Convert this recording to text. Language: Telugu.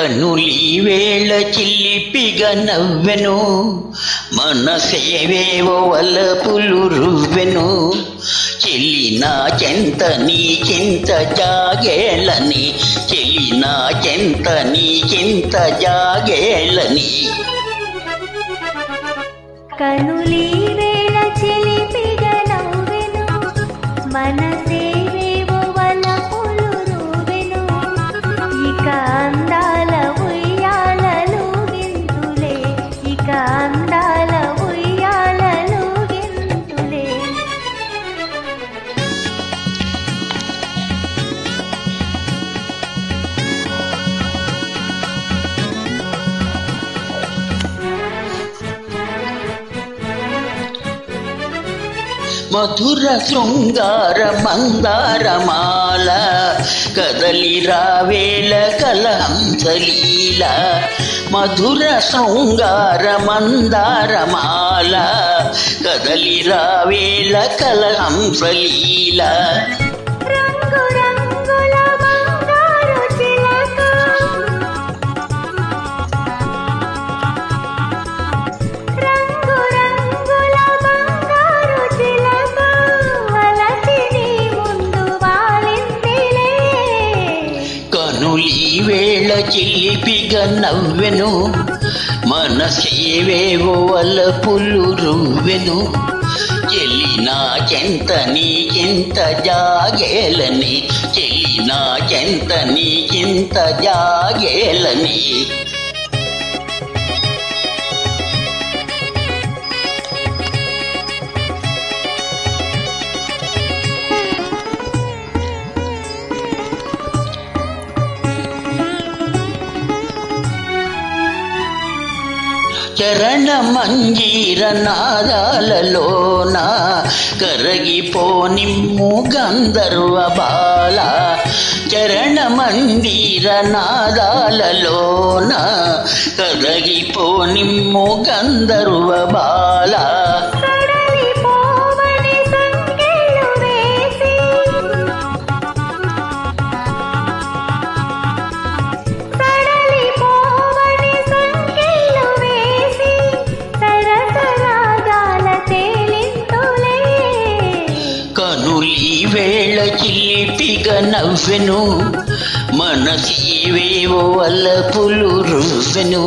కనులి వేళ చిలిపిగా నవ్వెను, మనసేవేవో వలపులు రువ్వెను. చెల్లి నా చెంత నీ చింత జాగేళని, చెల్లి నా చెంత నీ చింత జాగేళని. కనులి వేళ చిలిపిగా నవ్వెను, మనసేవేవో వలపులు రువ్వెను. ఇక అందాల ఉయ్యాలలు గింతులే, ఇక అందాల ఉయ్యాలలు గింతులే. మధుర శృంగార మందారమాల, కదలి రావేళ కలహంసలీల. మధుర శృంగార మందారమాల, కదలి రావేళ కలహంసలీల. రంగు రంగుల బంగారు చిలక, రంగు రంగుల బంగారు చిలక, వలచి నీ ముందు వాలిందిలే. కనులి వేళ చిలిపిగా నవ్వెను, మనసేవేవో వలపులు రువ్వెను. చెల్లి నా చెంత నీ చింత జాగేళని, చెల్లి నా చెంత నీ చింత జాగేళని. చరణ మంజీర నాదాలలోన కరగిపోనిమ్ము గంధర్వ బాల. చరణ మంజీర నాదాలలోన కరగిపోనిమ్ము గంధర్వ బాల. సడలిపోవని సంకెళ్ళు వేసి, సడలిపోవని సంకెళ్ళు వేసి, సరసరాగాల తేలింతులే. కనులి వేళ చిలిపిగా నవ్వెను, మనసేవేవో వలపులు రువ్వెను.